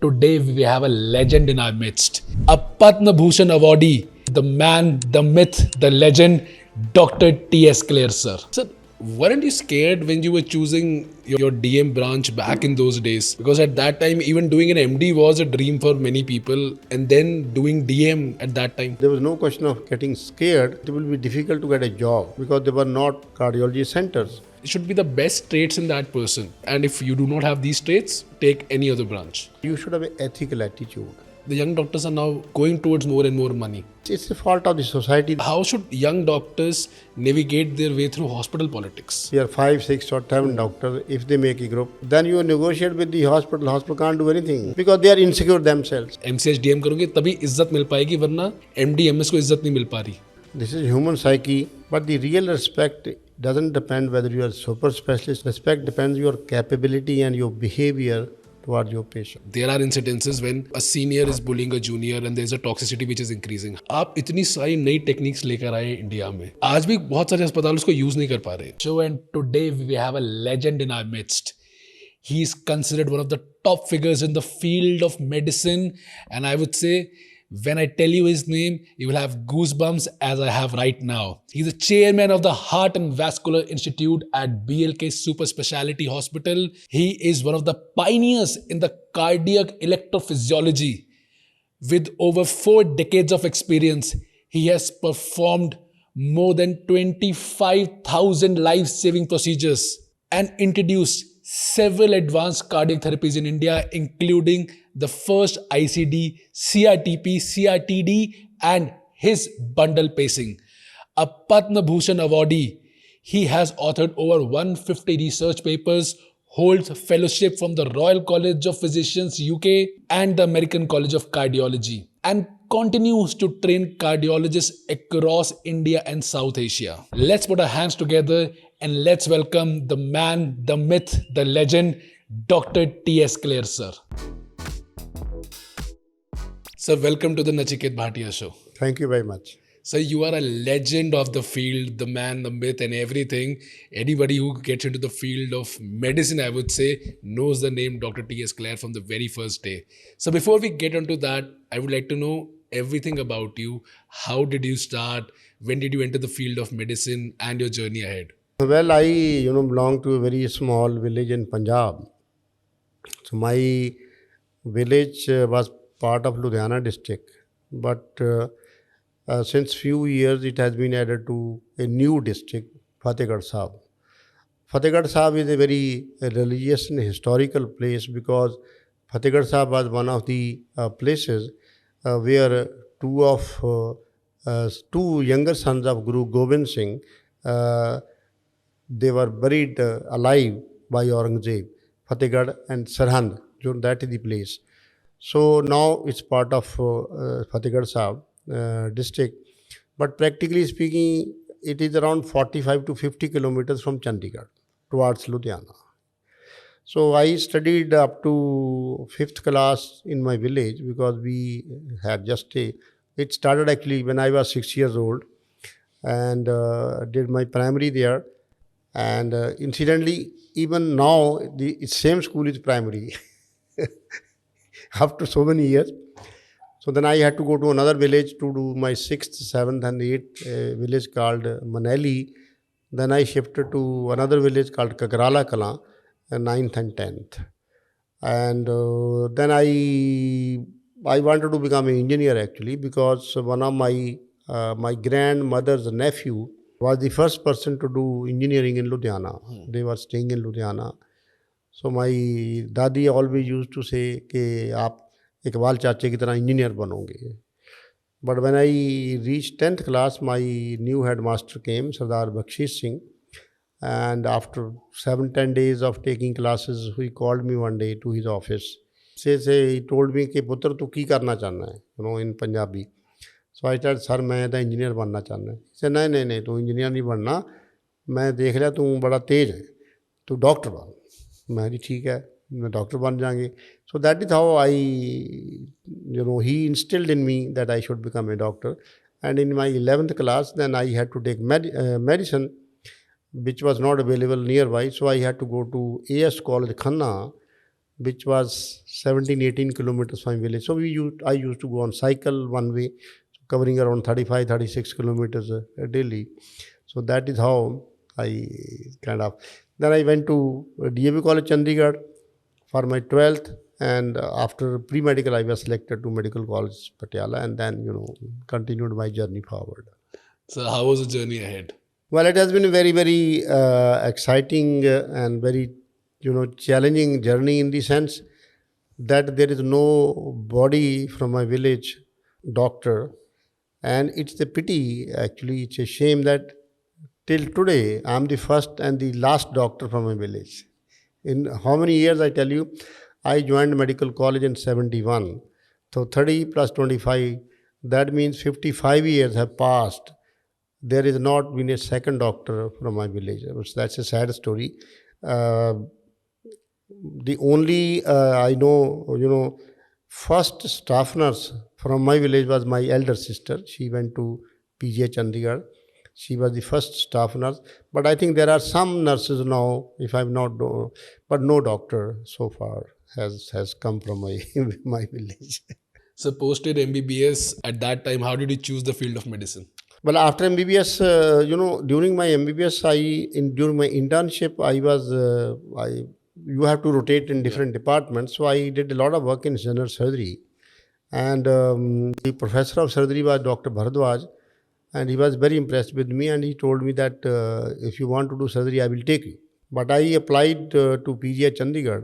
today we have a legend in our midst. A Padma Bhushan awardee, the man, the myth, the legend, Dr. T.S. Kler, sir. Sir, weren't you scared when you were choosing your DM branch back in those days? Because at that time, even doing an MD was a dream for many people, and then doing DM at that time. There was no question of getting scared. It will be difficult to get a job because they were not cardiology centers. It should be the best traits in that person. And if you do not have these traits, take any other branch. You should have an ethical attitude. The young doctors are now going towards more and more money. It's the fault of the society. How should young doctors navigate their way through hospital politics? There are 5, 6 or 7 doctors. If they make a group, then you negotiate with the hospital. Hospital can't do anything because they are insecure themselves. MCH DM करोगे तभी इज्जत मिल पाएगी, वरना MD MS को इज्जत नहीं मिल पा रही. This is human psyche, but the real respect doesn't depend whether you are super specialist. Respect depends your capability and your behavior towards your patient. There are incidences when a senior is bullying a junior and there's a toxicity which is increasing. आप इतनी सारी नई techniques लेकर आए India में, आज भी बहुत सारे अस्पताल उसको यूज नहीं कर पा रहे. So and today we have a legend in our midst. He is considered one of the top figures in the field of medicine, and I would say, when I tell you his name, you will have goosebumps as I have right now. He's the chairman of the Heart and Vascular Institute at BLK Super Speciality Hospital. He is one of the pioneers in the cardiac electrophysiology. With over 4 decades of experience, he has performed more than 25,000 life-saving procedures and introduced several advanced cardiac therapies in India, including the first ICD, CRT-P, CRT-D, and his bundle pacing. A Padma Bhushan awardee, he has authored over 150 research papers, holds fellowship from the Royal College of Physicians UK and the American College of Cardiology, and continues to train cardiologists across India and South Asia. Let's put our hands together and let's welcome the man, the myth, the legend, Dr. T.S. Kler, sir. Sir, welcome to the Nachiket Bhatia Show. Thank you very much. Sir, you are a legend of the field, the man, the myth and everything. Anybody who gets into the field of medicine, I would say, knows the name Dr. T.S. Kler from the very first day. So before we get onto that, I would like to know everything about you. How did you start? When did you enter the field of medicine and your journey ahead? Well, I belong to a very small village in Punjab. So my village was part of Ludhiana district, but since few years it has been added to a new district, Fatehgarh Sahib. Fatehgarh Sahib is a very religious and historical place because Fatehgarh Sahib was one of the places where two younger sons of Guru Gobind Singh, they were buried alive by Aurangzeb, Fatehgarh and Sarhand. That is the place. So now it's part of Fatehgarh Sahib district, but practically speaking, it is around 45 to 50 kilometers from Chandigarh towards Ludhiana. So I studied up to 5th class in my village because we had it started actually when I was 6 years old and did my primary there. And incidentally, even now, the same school is primary after so many years. So then I had to go to another village to do my 6th, 7th and 8th village called Manali. Then I shifted to another village called Kakrala Kala, 9th and 10th. And then I wanted to become an engineer actually because one of my grandmother's nephew was the first person to do engineering in Ludhiana. They were staying in Ludhiana. So my dadi always used to say कि आप इकबाल चाचे की तरह engineer बनोगे. But when I reached 10th class, my new headmaster came, Sardar Bakshish Singh, and after 7-10 days of taking classes, he called me one day to his office. He told me कि पुत्र तू की करना चाहना है, in Punjabi. So I said, sir, मैं तो engineer बनना चाहना है. He said, नहीं तू इंजीनियर नहीं बनना, मैं देख लिया तू बड़ा तेज है, तू डॉक्टर बन. मैं भी ठीक है, मैं डॉक्टर बन जाएंगे. So that is how he instilled in me that I should become a doctor. And in my 11th class, then I had to take medicine, which was not available nearby. So I had to go to AS College, Khanna, which was 17, 18 kilometers from my village. So I used to go on cycle one way, covering around 35, 36 kilometers daily. So that is how I kind of. Then I went to DAV College Chandigarh for my 12th, and after pre-medical I was selected to Medical College Patiala, and then continued my journey forward. So how was the journey ahead? Well, it has been a very, very exciting and very challenging journey, in the sense that there is no body from my village doctor, and it's a pity, actually it's a shame that till today I'm the first and the last doctor from my village. In how many years, I tell you, I joined medical college in 71. So 30 plus 25, that means 55 years have passed. There is not been a second doctor from my village. That's a sad story. The only I know, first staff nurse from my village was my elder sister. She went to PGI Chandigarh. She was the first staff nurse. But I think there are some nurses now, if I'm not, but no doctor so far has come from my my village. So posted MBBS, at that time, how did you choose the field of medicine? Well, after MBBS, during my MBBS, during my internship, you have to rotate in different departments. So I did a lot of work in general surgery, and the professor of surgery was Dr. Bharadwaj, and he was very impressed with me, and he told me that if you want to do surgery, I will take you. But I applied to PGI Chandigarh.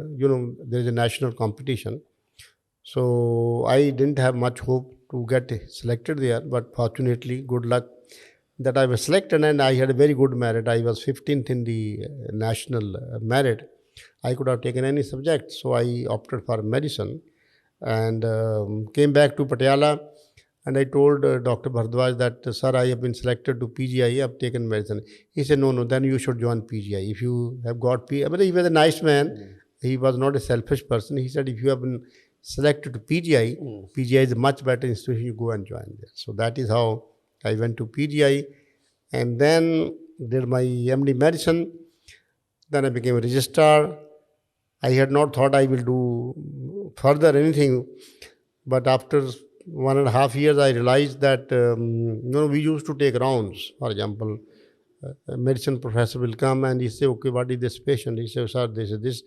There is a national competition, so I didn't have much hope to get selected there. But fortunately, good luck that I was selected, and I had a very good merit. I was 15th in the national merit. I could have taken any subject, so I opted for medicine, and came back to Patiala. And I told Dr. Bharadwaj that, sir, I have been selected to PGI, I have taken medicine. He said, no, then you should join PGI. If you have got PGI, but he was a nice man. He was not a selfish person. He said, if you have been selected to PGI, PGI is a much better institution, you go and join there. So that is how I went to PGI, and then did my MD medicine. Then I became a registrar. I had not thought I will do further anything, but after 1.5 years, I realized that we used to take rounds. For example, a medicine professor will come and he say, okay, what is this patient? He says, sir, this is this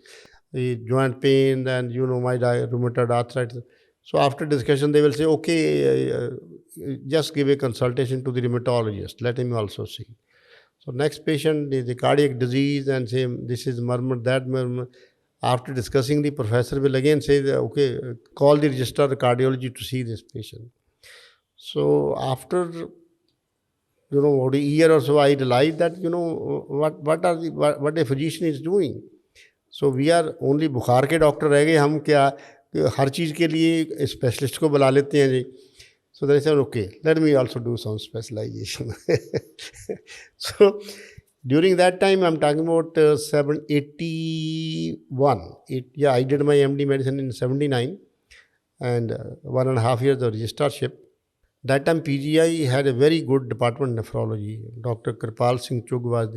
joint pain, and my rheumatoid arthritis. So after discussion, they will say, okay, just give a consultation to the rheumatologist. Let him also see. So next patient is the cardiac disease, and say, this is murmur, that murmur. After discussing, the professor will again say, okay, call the registrar of cardiology to see this patient. So after about a year or so, I realized that what a physician is doing. So we are only बुखार के doctor रह गए, हम क्या हर चीज़ के लिए specialist को बुला लेते हैं जी. So they said, okay, let me also do some specialization. So during that time, I'm talking about 81. I did my MD medicine in 79, and 1.5 years of registrarship. That time PGI had a very good department, nephrology. Dr. Kripal Singh Chugh was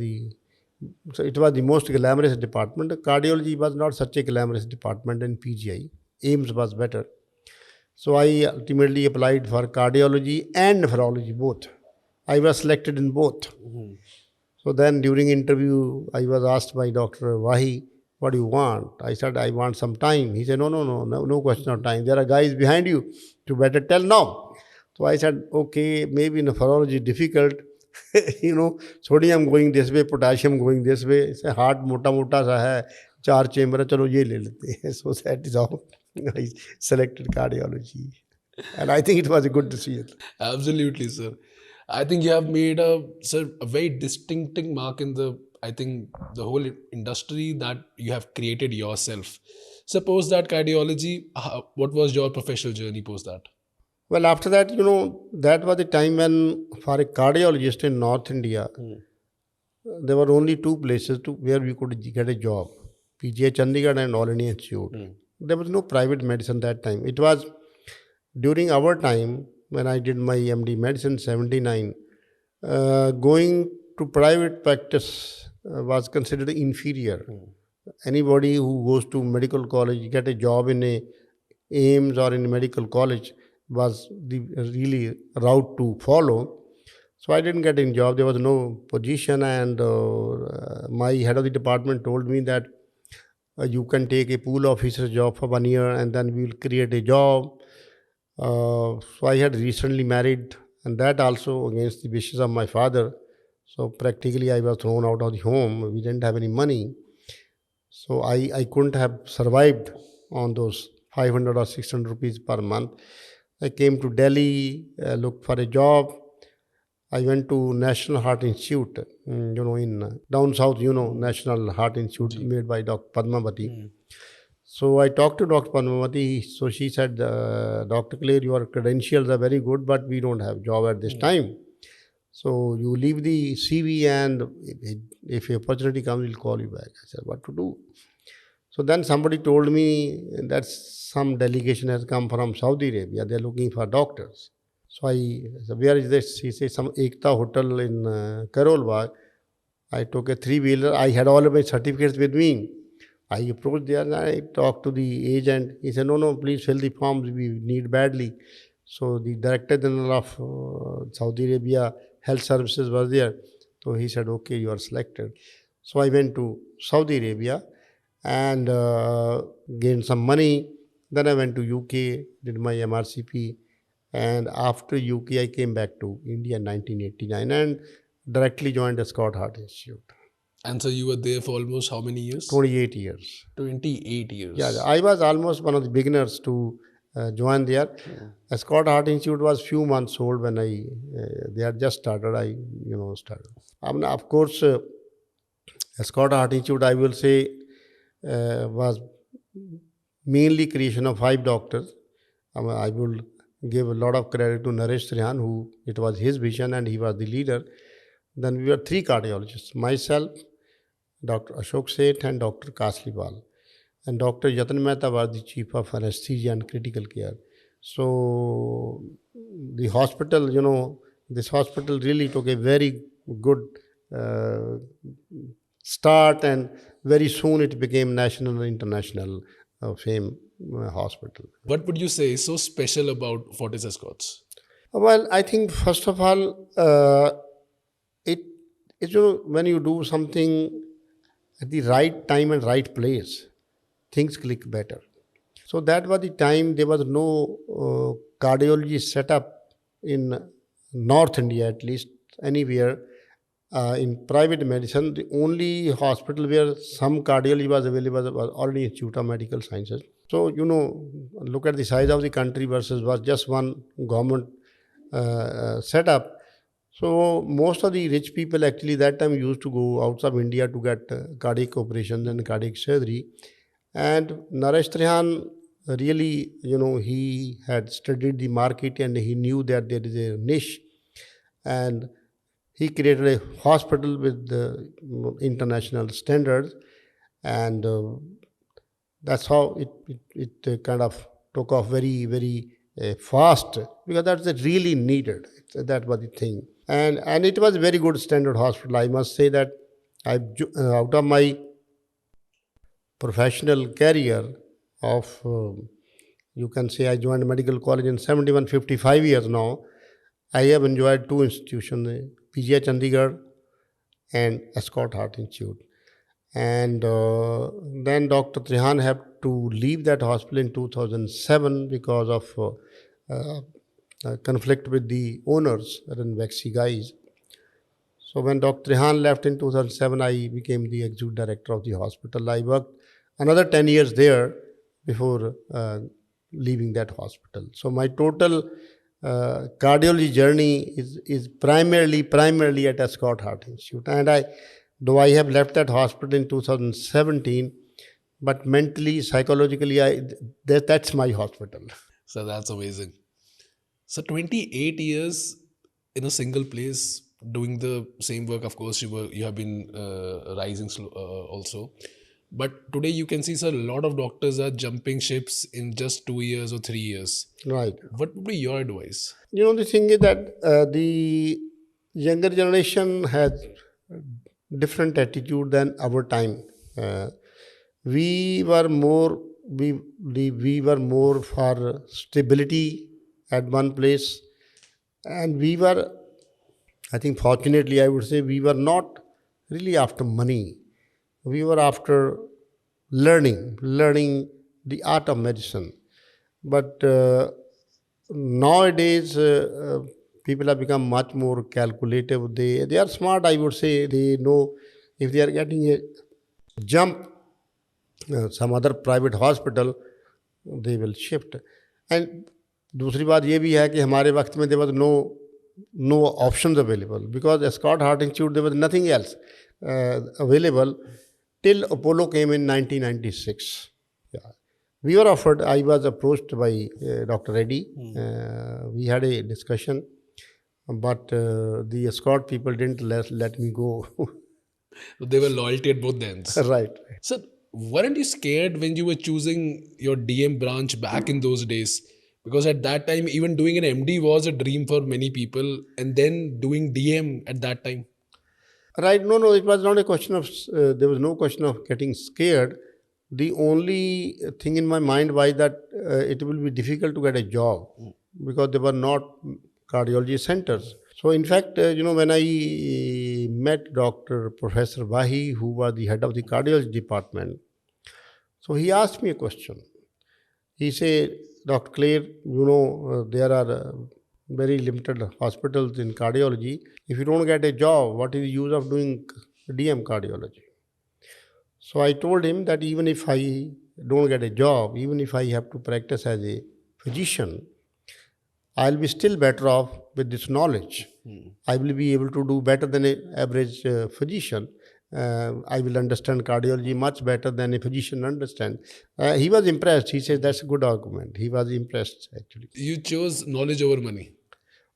so it was the most glamorous department. Cardiology was not such a glamorous department in PGI. AIMS was better. So I ultimately applied for cardiology and nephrology, both. I was selected in both. So then during interview, I was asked by Dr. Wahi, what do you want? I said, I want some time. He said, no question of time. There are guys behind you. You better tell now. So I said, okay, maybe nephrology is difficult. Sodium going this way, potassium going this way. It's a heart mota sa hai, 4 chamber, chalo ye le lete hain. So that is how I selected cardiology. And I think it was a good decision. Absolutely, sir. I think you have made a very distinctive mark in the whole industry that you have created yourself. Suppose that cardiology, what was your professional journey post that? Well, after that, that was the time when for a cardiologist in North India, there were only 2 places where we could get a job, PGI Chandigarh and All India Institute. There was no private medicine that time. It was during our time, when I did my MD medicine 79, going to private practice was considered inferior. anybody who goes to medical college, get a job in a AIMS or in a medical college was the really route to follow. So I didn't get a job. There was no position, and my head of the department told me that you can take a pool officer job for 1 year, and then we will create a job. So I had recently married, and that also against the wishes of my father. So practically, I was thrown out of the home. We didn't have any money, so I couldn't have survived on those 500 or 600 rupees per month. I came to Delhi, looked for a job. I went to National Heart Institute, in down south, National Heart Institute made by Dr. Padma Bhati. So I talked to Dr. Padma Bhati. So she said, Dr. Kler, your credentials are very good, but we don't have job at this time. So you leave the CV, and if a opportunity comes, we'll call you back. I said, what to do? So then somebody told me that some delegation has come from Saudi Arabia. They're looking for doctors. So I said, where is this? He said, some Ekta Hotel in Karol Bagh. I took a three-wheeler. I had all of my certificates with me. I approached there and I talked to the agent. He said, no, please fill the forms. We need badly. So the Director General of Saudi Arabia Health Services was there. So he said, okay, you are selected. So I went to Saudi Arabia and gained some money. Then I went to UK, did my MRCP. And after UK, I came back to India in 1989 and directly joined Escorts Heart Institute. And so you were there for almost how many years? 28 years. 28 years. Yeah, I was almost one of the beginners to join there. Escorts Heart Institute was few months old when they had just started. I started. Of course, Escorts Heart Institute, I will say, was mainly creation of 5 doctors. I will give a lot of credit to Naresh Trihan, who it was his vision and he was the leader. Then we were 3 cardiologists, myself, Dr. Ashok Seth and Dr. Kasliwal. And Dr. Yatan Mehta was the chief of anesthesia and critical care. So the hospital, this hospital really took a very good start, and very soon it became national and international fame hospital. What would you say is so special about Fortis Escorts? Well, I think first of all, when you do something at the right time and right place, things click better. So that was the time there was no cardiology setup in North India, at least anywhere. In private medicine, the only hospital where some cardiology was available was already Institute of Medical Sciences. So, look at the size of the country versus was just one government setup. So most of the rich people actually that time used to go outside of India to get cardiac operations and cardiac surgery. And Naresh Trihan really, he had studied the market and he knew that there is a niche. And he created a hospital with the international standards. And that's how it kind of took off very, very fast, because that's really needed. That was the thing. And it was a very good standard hospital. I must say that out of my professional career of, you can say I joined medical college in 71, 55 years now, I have enjoyed 2 institutions, PGI Chandigarh and Escorts Heart Institute. And then Dr. Trihan had to leave that hospital in 2007 because of conflict with the owners, Renvexi guys. So when Dr. Trihan left in 2007, I became the executive director of the hospital. I worked another 10 years there before leaving that hospital. So my total cardiology journey is primarily at Escorts Heart Institute. And though I have left that hospital in 2017, but mentally, psychologically, that's my hospital. So that's amazing. So 28 years in a single place doing the same work. Of course, you have been rising also. But today you can see, sir, a lot of doctors are jumping ships in just 2 years or 3 years. Right. What would be your advice? The thing is that the younger generation has different attitude than our time. we were more we were more for stability at one place, and we were, I think, fortunately, I would say, we were not really after money. We were after learning the art of medicine. But nowadays, people have become much more calculative. They are smart, I would say. They know if they are getting a jump some other private hospital, they will shift. And दूसरी बात ये भी है कि हमारे वक्त में there was no options available, because Escorts Heart Institute, there was nothing else available till Apollo came in 1996. Yeah. We were offered, I was approached by Dr. Reddy. We had a discussion, but the Escort people didn't let me go. They were loyalty at both ends. Right. Sir, weren't you scared when you were choosing your DM branch back in those days? Because at that time, even doing an MD was a dream for many people, and then doing DM at that time. Right. No, it was not a question of, there was no question of getting scared. The only thing in my mind was that it will be difficult to get a job because there were not cardiology centers. So, in fact, when I met Dr. Professor Wahi, who was the head of the cardiology department, so he asked me a question. He said, Dr. Kler, there are very limited hospitals in cardiology. If you don't get a job, what is the use of doing DM cardiology? So I told him that even if I don't get a job, even if I have to practice as a physician, I'll be still better off with this knowledge. I will be able to do better than an average physician. I will understand cardiology much better than a physician understands. He was impressed. He said, that's a good argument. He was impressed, actually. You chose knowledge over money.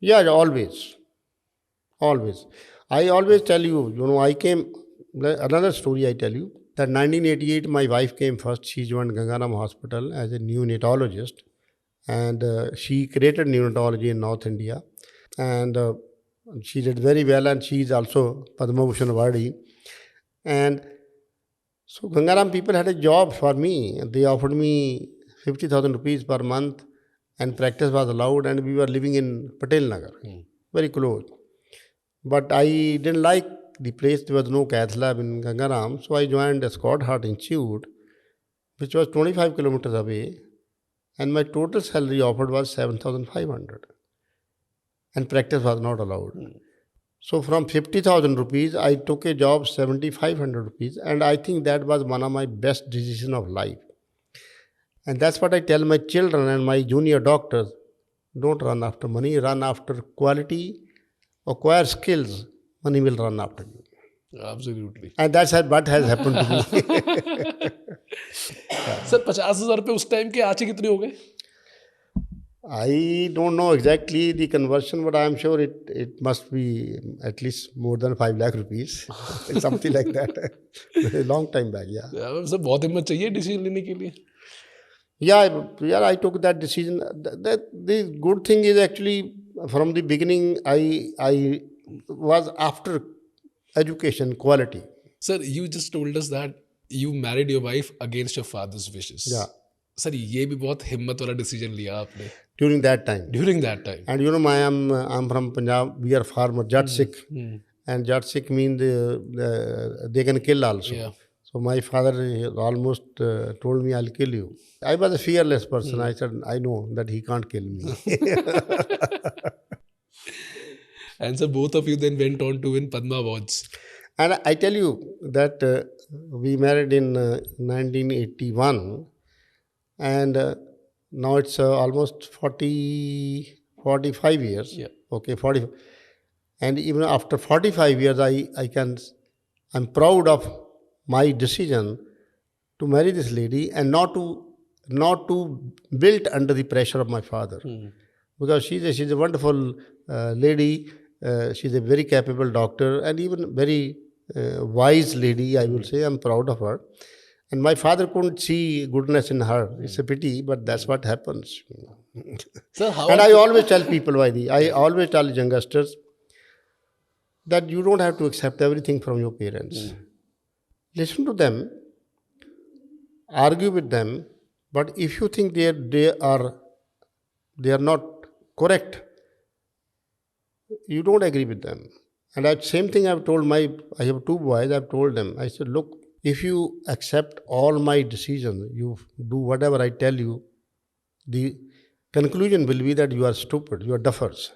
Yeah, always. Always. I always tell you, I came, another story I tell you, that 1988, my wife came first. She joined Gangaram Hospital as a neonatologist. And she created neonatology in North India. And she did very well, and she is also Padma Bhushan awardee. And so Gangaram people had a job for me. They offered me 50,000 rupees per month, and practice was allowed, and we were living in Patel Nagar, very close. But I didn't like the place. There was no cath lab in Gangaram, so I joined Escorts Heart Institute, which was 25 kilometers away, and my total salary offered was 7,500, and practice was not allowed. So from 50,000 rupees, I took a job 7,500 rupees, and I think that was one of my best decisions of life. And that's what I tell my children and my junior doctors: don't run after money, run after quality, acquire skills, money will run after you. Absolutely. And that's what has happened to me. Sir, 50,000 रुपए उस time के आज से कितने हो गए? I don't know exactly the conversion, but I am sure it must be at least more than 5 lakh rupees, something like that. A long time back, yeah. Sir बहुत हिम्मत चाहिए डिसीजन लेने के लिए. Yeah, I took that decision. The good thing is, actually, from the beginning, I was after education, quality. Sir, you just told us that you married your wife against your father's wishes. Yeah. Sir ये भी बहुत हिम्मत वाला decision लिया आपने. During that time. During that time. And I'm from Punjab. We are farmer, Jat Sikh. And Jat Sikh means they can kill also. Yeah. So my father almost told me, I'll kill you. I was a fearless person. I said, I know that he can't kill me. And so both of you then went on to win Padma Awards. And I tell you that we married in 1981, and now it's almost 45 years. Yeah. Okay, 40. And even after 45 years, I'm proud of my decision to marry this lady, and not to build under the pressure of my father. Because she's a wonderful lady. She's a very capable doctor, and even very wise lady, I will say. I'm proud of her. And my father couldn't see goodness in her. It's a pity, but that's what happens. Sir, how and I always tell people, I always tell youngsters that you don't have to accept everything from your parents. Listen to them. argue with them, but if you think they are not correct, you don't agree with them. And that same thing I've told I have two boys, I've told them, I said, look, if you accept all my decisions, you do whatever I tell you, the conclusion will be that you are stupid, you are duffers.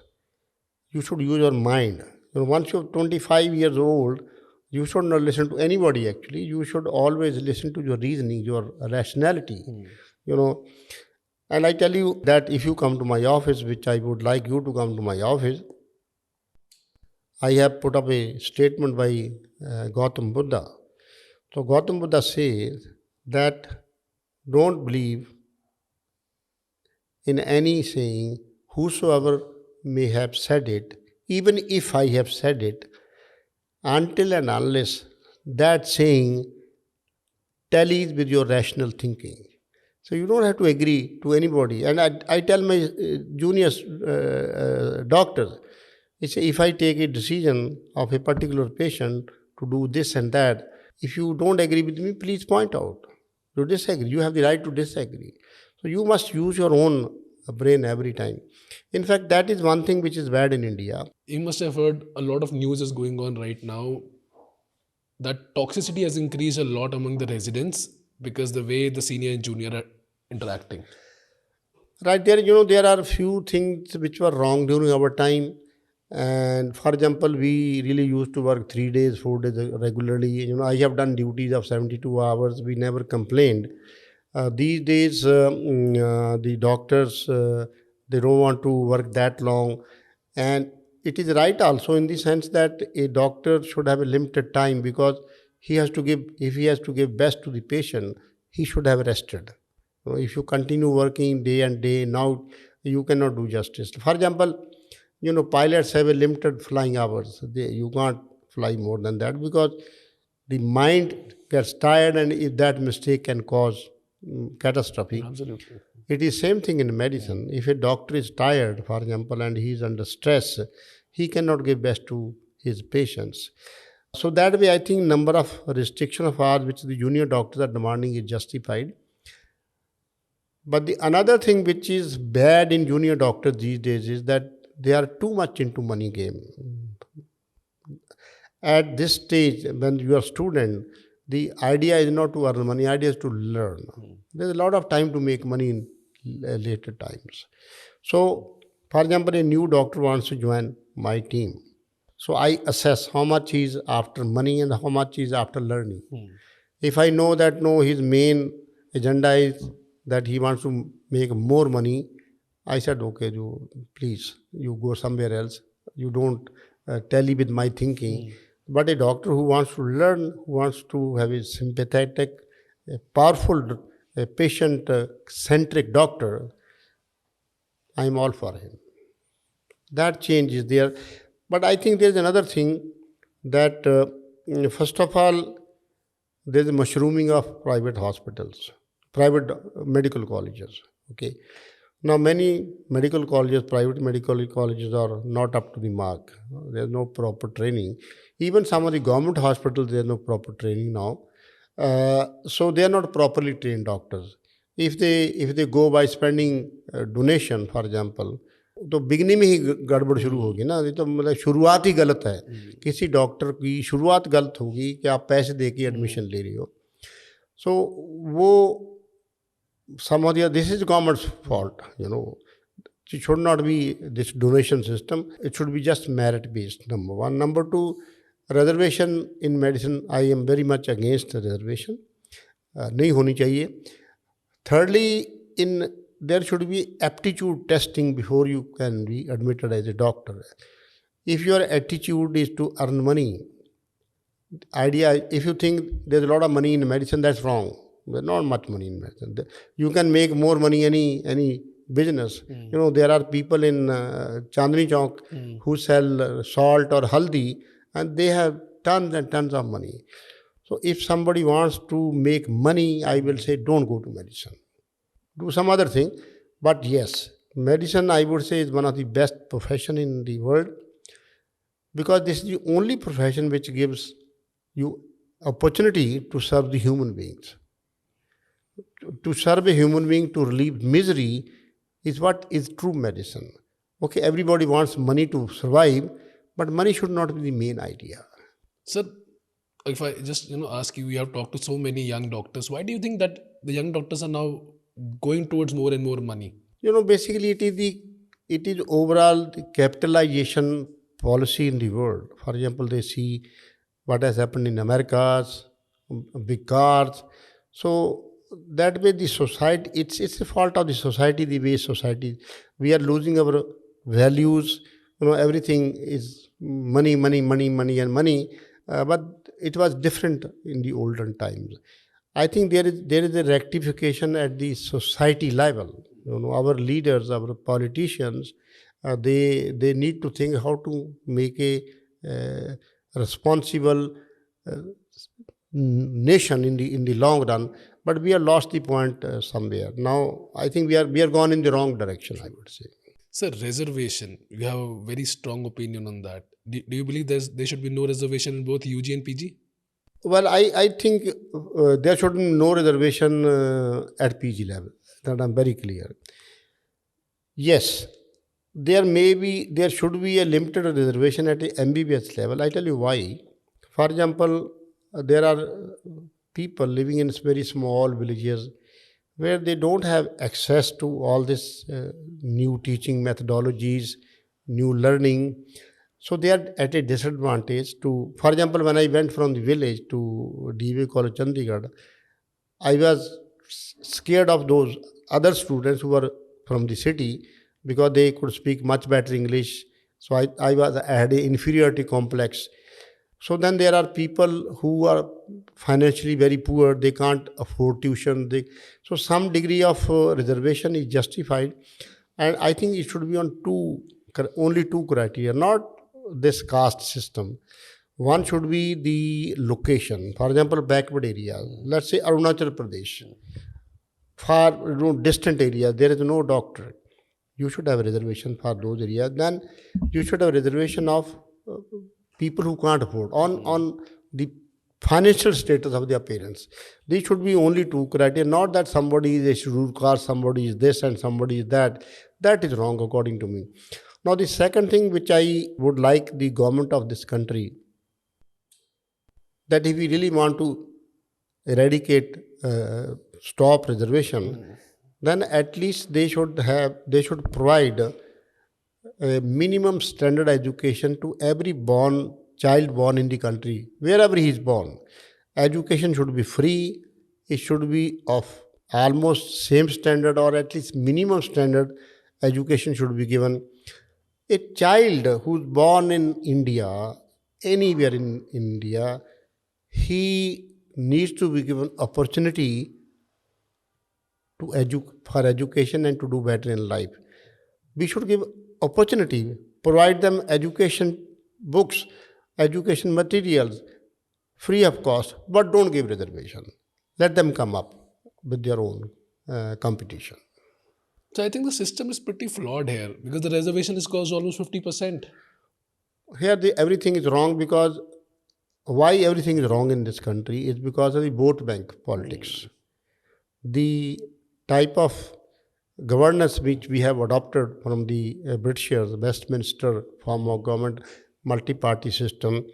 You should use your mind. Once you're 25 years old, you should not listen to anybody actually. You should always listen to your reasoning, your rationality. You know, and I tell you that if you come to my office, which I would like you to come to my office, I have put up a statement by Gautam Buddha. So Gautam Buddha says that don't believe in any saying, whosoever may have said it, even if I have said it, until and unless that saying tallies with your rational thinking. So you don't have to agree to anybody. And I tell my junior doctors, if I take a decision of a particular patient to do this and that, if you don't agree with me, please point out. You disagree. You have the right to disagree. So you must use your own brain every time. In fact, that is one thing which is bad in India. You must have heard a lot of news is going on right now that toxicity has increased a lot among the residents because the way the senior and junior are interacting. Right there, there are few things which were wrong during our time. And for example, we really used to work 3 days, 4 days regularly. I have done duties of 72 hours. We never complained. These days, the doctors, they don't want to work that long. And it is right also in the sense that a doctor should have a limited time, because if he has to give best to the patient, he should have rested. If you continue working day and day, now you cannot do justice. For example, pilots have a limited flying hours. You can't fly more than that, because the mind gets tired, and if that mistake can cause catastrophe. Absolutely. It is same thing in medicine. If a doctor is tired, for example, and he is under stress, he cannot give best to his patients. So that way, I think number of restriction of hours which the junior doctors are demanding is justified. But the another thing which is bad in junior doctors these days is that they are too much into money game. At this stage, when you are student, the idea is not to earn money, idea is to learn. There's a lot of time to make money in later times. So, for example, a new doctor wants to join my team. So I assess how much he is after money and how much he is after learning. If I know that his main agenda is that he wants to make more money, I said, okay, please, you go somewhere else. You don't tally with my thinking. But a doctor who wants to learn, who wants to have a sympathetic, a powerful, a patient-centric doctor, I'm all for him. That change is there. But I think there's another thing that, first of all, there's a mushrooming of private hospitals, private medical colleges. Okay. Now, many medical colleges, private medical colleges are not up to the mark. There's no proper training. Even some of the government hospitals, there's no proper training now. So they are not properly trained doctors. If they go by spending donation, for example, तो beginning में ही गड़बड़ शुरू होगी ना. ये तो मतलब शुरुआत ही गलत है. किसी डॉक्टर की शुरुआत गलत होगी कि आप पैसे दे के एडमिशन ले रही हो. सो वो some of the this is government's fault. It should not be this donation system. It should be just merit based. Number one. Number two, reservation in medicine. I am very much against the reservation. नहीं होनी चाहिए. Thirdly, there should be aptitude testing before you can be admitted as a doctor. If your attitude is to earn money, if you think there's a lot of money in medicine, that's wrong. There's not much money in medicine. You can make more money any business. There are people in Chandni Chowk who sell salt or haldi, and they have tons and tons of money. So if somebody wants to make money, I will say don't go to medicine. Do some other thing. But yes, medicine, I would say, is one of the best profession in the world, because this is the only profession which gives you opportunity to serve the human beings. to serve a human being, to relieve misery, is what is true medicine. Okay, everybody wants money to survive, but money should not be the main idea. Sir, if I just ask you, you have talked to so many young doctors. Why do you think that the young doctors are now going towards more and more money? Basically it is overall the capitalization policy in the world. For example, they see what has happened in Americas, big cars. So that way the society, it's a fault of the society, the way society, we are losing our values. Everything is money, money, money, money, and money. But it was different in the olden times. I think there is a rectification at the society level. Our leaders, our politicians, they need to think how to make a responsible uh, nation in the long run. But we have lost the point somewhere. Now I think we are gone in the wrong direction, I would say. Sir, reservation. You have a very strong opinion on that. Do you believe there should be no reservation in both UG and PG? Well, I think there should be no reservation at PG level. That I'm very clear. Yes, there should be a limited reservation at the MBBS level. I tell you why. For example, there are people living in very small villages where they don't have access to all this new teaching methodologies, new learning. So they are at a disadvantage to, for example, when I went from the village to DV College Chandigarh, I was scared of those other students who were from the city because they could speak much better English. So I had an inferiority complex. So then there are people who are financially very poor, they can't afford tuition. So some degree of reservation is justified. And I think it should be on only two criteria, not this caste system. One should be the location. For example, backward areas. Let's say Arunachal Pradesh. Far distant areas, there is no doctor. You should have a reservation for those areas. Then you should have a reservation of people who can't afford on the financial status of their parents. These should be only two criteria, not that somebody is a scheduled caste, somebody is this and somebody is that. That is wrong according to me. Now the second thing which I would like the government of this country, that if we really want to eradicate, stop reservation, then at least they should provide a minimum standard education to every child born in the country, wherever he is born. Education should be free. It should be of almost same standard or at least minimum standard education should be given. A child who's born in India, anywhere in India, he needs to be given opportunity for education and to do better in life. We should give opportunity, provide them education books, education materials, free of cost, but don't give reservation. Let them come up with their own competition. So I think the system is pretty flawed here because the reservation is cost almost 50%. Here everything is wrong because why everything is wrong in this country is because of the vote bank politics. The type of governance which we have adopted from the Britishers, Westminster form of government, multi-party system,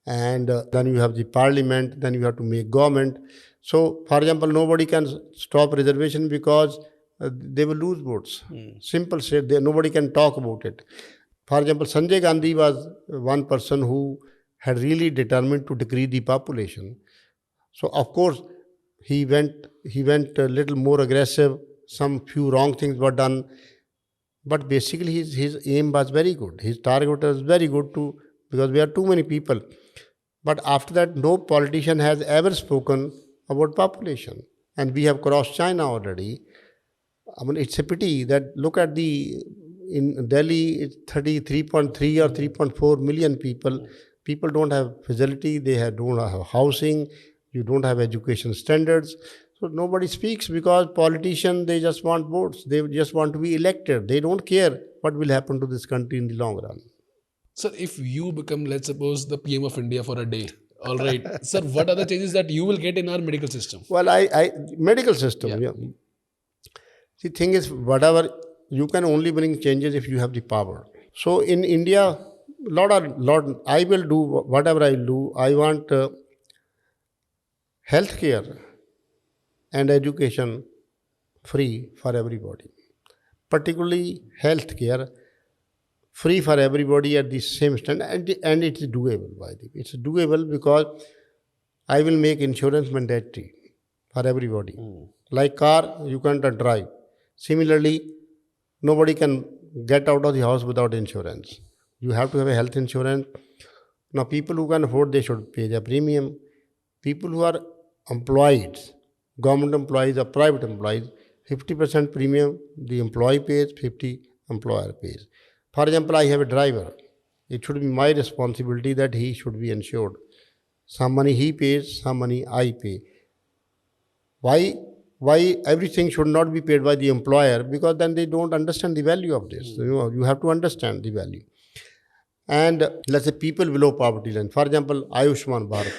and then you have the parliament, then you have to make government. So, for example, nobody can stop reservation because they will lose votes. Simple said, nobody can talk about it. For example, Sanjay Gandhi was one person who had really determined to decrease the population. So, of course, he went a little more aggressive. Some few wrong things were done, but basically his aim was very good. His target was very good because we are too many people. But after that, no politician has ever spoken about population, and we have crossed China already. I mean, it's a pity that look at in Delhi, it's 33.3 or 3.4 million people. People don't have facility, don't have housing, you don't have education standards. So nobody speaks because politicians, they just want votes. They just want to be elected. They don't care what will happen to this country in the long run. Sir, if you become, let's suppose, the PM of India for a day, All right. Sir, what are the changes that you will get in our medical system? Well, medical system, yeah. The thing is, whatever, you can only bring changes if you have the power. So in India, I will do whatever I do. I want healthcare and education free for everybody. Particularly healthcare free for everybody at the same standard, and it's doable. By the way, it's doable because I will make insurance mandatory for everybody. Like car, you can't drive. Similarly, nobody can get out of the house without insurance. You have to have a health insurance. Now, people who can afford, they should pay their premium. People who are employed, government employees or private employees, 50% premium the employee pays, 50 employer pays. For example, I have a driver. It should be my responsibility that he should be insured. Some money he pays, some money I pay. Why everything should not be paid by the employer? Because then they don't understand the value of this. You have to understand the value. And let's say people below poverty line. For example, Ayushman Bharat.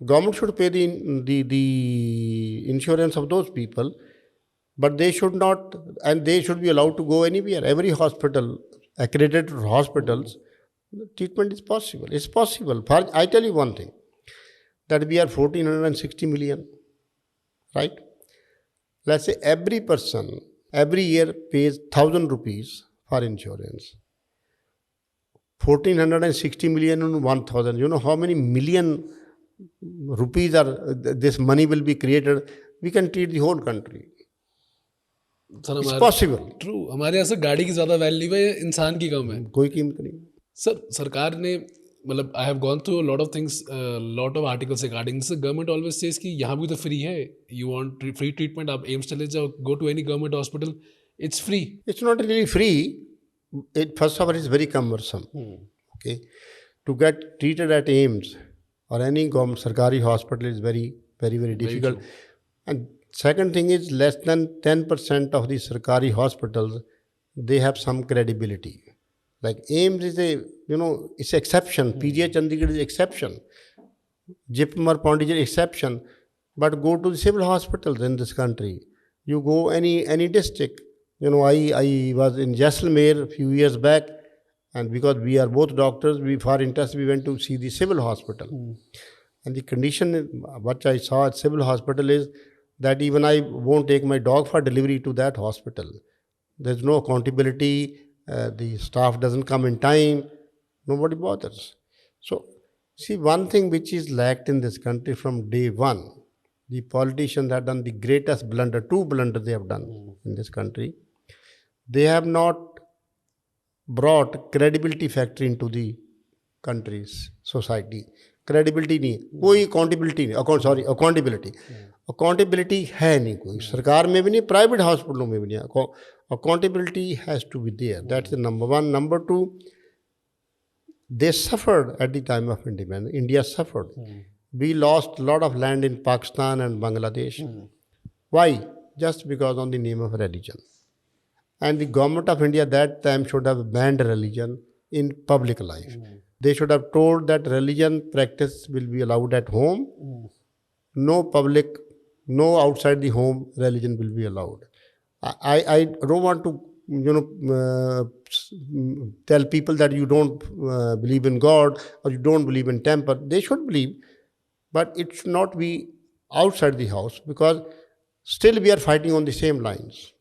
Government should pay the insurance of those people, but they should not, and they should be allowed to go anywhere. Every hospital, accredited hospitals, treatment is possible. It's possible. I tell you one thing, that we are 1460 million. Right? Let's say every person every year pays 1,000 rupees for insurance. 1460 million and 1,000. You know how many million rupees this money will be created? We can treat the whole country. Sir It's possible. True, हमारे यहाँ से गाड़ी की ज़्यादा value है, इंसान की कम है. कोई कीमत नहीं. सर, सरकार ने मतलब I have gone through lot of things, lot of articles regarding this. Government always says कि यहाँ भी तो फ्री है. यू वांट फ्री ट्रीटमेंट, आप एम्स चले जाओ, go to any government hospital, it's free. It's not really free. First of all, it's very cumbersome. Okay, to get treated at AIIMS or any government sarkari hospital is very, very, very difficult. And second thing is, less than 10% of the sarkari hospitals, they have some credibility. Like AIIMS is it's exception. PGI Chandigarh is exception. Jipmar Pondicherry exception. But go to the civil hospitals in this country. You go any district. I was in Jaisalmer a few years back, and because we are both doctors, for interest we went to see the civil hospital. And the condition, what I saw at civil hospital is that even I won't take my dog for delivery to that hospital. There's no accountability. The staff doesn't come in time. Nobody bothers. So, see, one thing which is lacked in this country from day one, the politicians have done the greatest blunder, two blunders they have done in this country. They have not brought credibility factor into the country's society. Credibility नहीं, कोई accountability नहीं, accountability. Accountability है नहीं कोई, सरकार में भी नहीं, private hospitals में भी नहीं. Accountability has to be there. That's the number one. Number two, they suffered at the time of independence. India suffered. We lost a lot of land in Pakistan and Bangladesh. Why? Just because on the name of religion. And the government of India that time should have banned religion in public life. They should have told that religion practice will be allowed at home. No public, no outside the home religion will be allowed. I don't want to tell people that you don't believe in God or you don't believe in temple. They should believe, but it should not be outside the house, because still we are fighting on the same lines.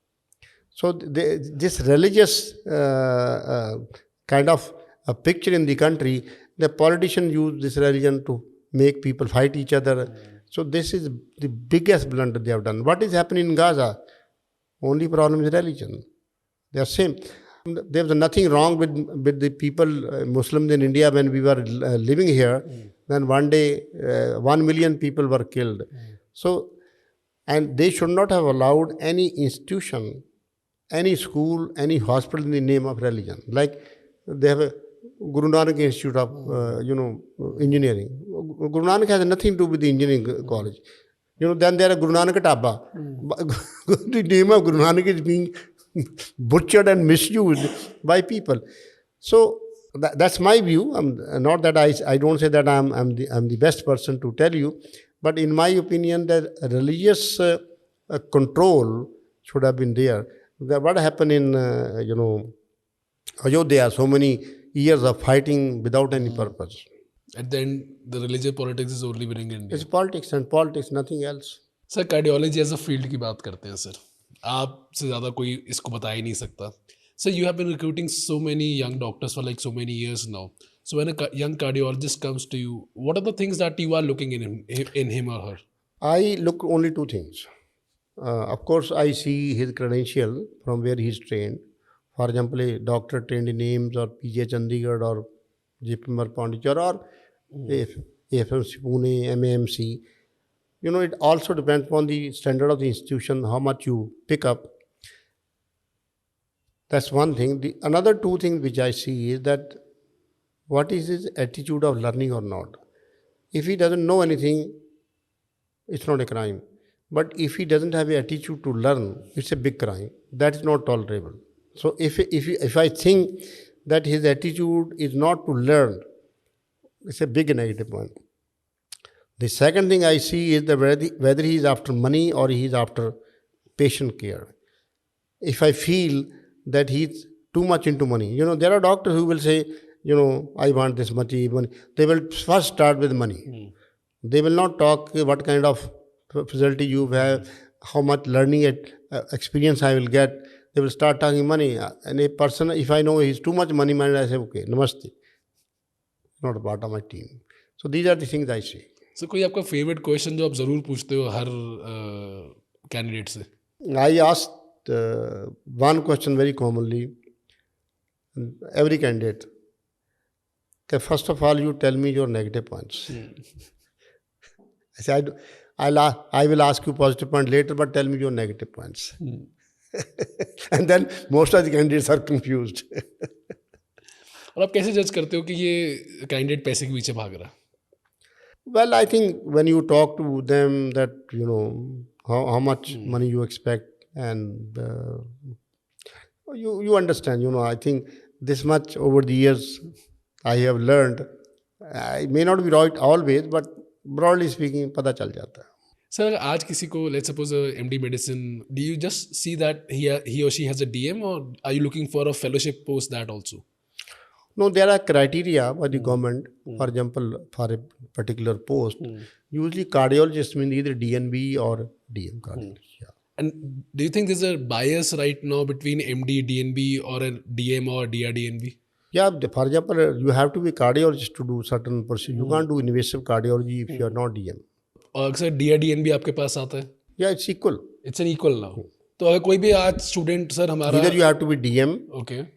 So this religious kind of a picture in the country, the politicians use this religion to make people fight each other. So this is the biggest blunder they have done. What is happening in Gaza? Only problem is religion. They are same. There was nothing wrong with the people, Muslims in India when we were living here. Then one day, 1 million people were killed. So, and they should not have allowed any institution, any school, any hospital in the name of religion. Like they have a Guru Nanak Institute of, engineering. Guru Nanak has nothing to do with the engineering college. Then there are Guru Nanak Taba. The name of Guru Nanak is being butchered and misused by people. So That's my view. Not that I don't say that I'm the best person to tell you, but in my opinion, the religious control should have been there. What happened in Ayodhya? So many years of fighting without any purpose. At the end, the religious politics is only winning in India. It's politics and politics, nothing else. Sir cardiology as a field की बात करते हैं sir, आपसे ज़्यादा कोई इसको बता ही नहीं सकता. Sir you have been recruiting so many young doctors for like so many years now. So when a young cardiologist comes to you, what are the things that you are looking in him or her? I look only two things. Of course, I see his credential from where he's trained. For example, a doctor trained in AIMS or PGI Chandigarh or JPMR Pondicherry or AFMC Pune, MAMC. It also depends on the standard of the institution, how much you pick up. That's one thing. The another two things which I see is that what is his attitude of learning or not. If he doesn't know anything, it's not a crime. But if he doesn't have an attitude to learn, it's a big crime. That is not tolerable. So if I think that his attitude is not to learn, it's a big negative point. The second thing I see is that whether he is after money or he is after patient care. If I feel that he's too much into money, there are doctors who will say, I want this much money. They will first start with money. They will not talk what kind of facility you have, how much learning experience I will get. They will start talking money. And a person, if I know he's too much money minded, I say, okay, namaste. Not a part of my team. So these are the things I see. So कोई आपका favorite question जो आप ज़रूर पूछते हो हर candidate से? I asked one question very commonly, every candidate. Okay, first of all, you tell me your negative points. I said, I will ask you positive point later, but tell me your negative points. And then most of the candidates are confused. और आप कैसे जज करते हो कि ये candidate पैसे के पीछे भाग रहा है? Well, I think when you talk to them that, how much money you expect and you understand, I think this much over the years I have learned. I may not be right always, but broadly speaking, पता चल जाता है. Sir, आज किसी को, let's suppose MD medicine, do you just see that he or she has a DM, or are you looking for a fellowship post that also? No, there are criteria by the government. For example, for a particular post, usually cardiologists mean either DNB or DM cardiologist. Yeah. And do you think there's a bias right now between MD, DNB, or a DM or DRDNB? Yeah, for example, you have to be cardiologist to do certain procedure. You can't do invasive cardiology if you are not DM. और अक्सर DRDNB आपके पास आता है? Yeah, it's equal. It's an equal now. तो अगर कोई भी आज स्टूडेंट सर हमारा, either you have to be DM, okay,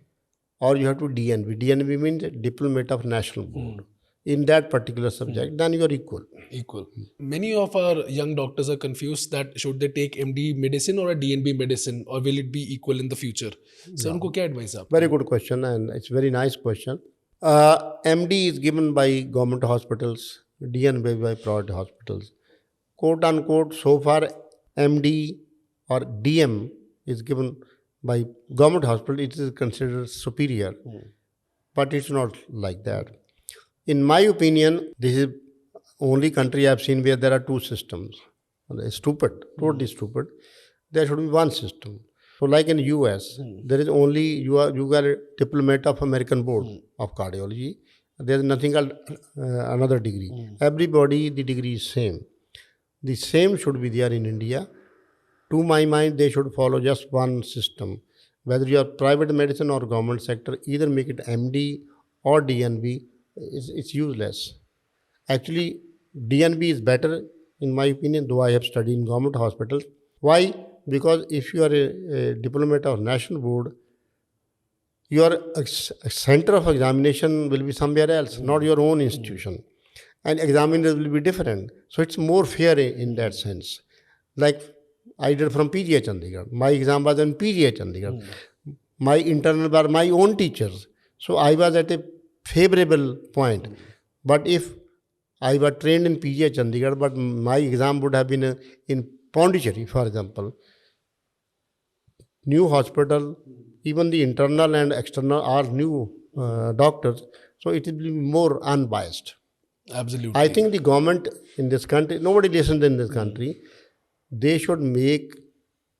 or you have to be DNB. DNB means Diplomat of National Board. In that particular subject, then you are equal. Equal. Many of our young doctors are confused that should they take MD medicine or a DNB medicine, or will it be equal in the future? So उनको क्या advice आप? Very good question, and it's a very nice question. MD is given by government hospitals, DNB by private hospitals. Quote unquote, so far MD or DM is given by government hospital, it is considered superior. But it's not like that. In my opinion, this is only country I've seen where there are two systems. It's stupid, totally stupid. There should be one system. So like in US, there is only, you are a diplomat of American Board of Cardiology. There is nothing called another degree. Everybody, the degree is same. The same should be there in India. To my mind, they should follow just one system. Whether you are private medicine or government sector, either make it MD or DNB, it's useless. Actually, DNB is better, in my opinion, though I have studied in government hospitals. Why? Because if you are a diplomat of national board, your center of examination will be somewhere else, not your own institution. And examiners will be different. So it's more fair in that sense. Like I did from PGI Chandigarh. My exam was in PGI Chandigarh. My internal were my own teachers. So I was at a favorable point. But if I was trained in PGI Chandigarh, but my exam would have been in Pondicherry, for example, new hospital, even the internal and external are new doctors, so it will be more unbiased. Absolutely. I think the government in this country, nobody listens in this country, they should make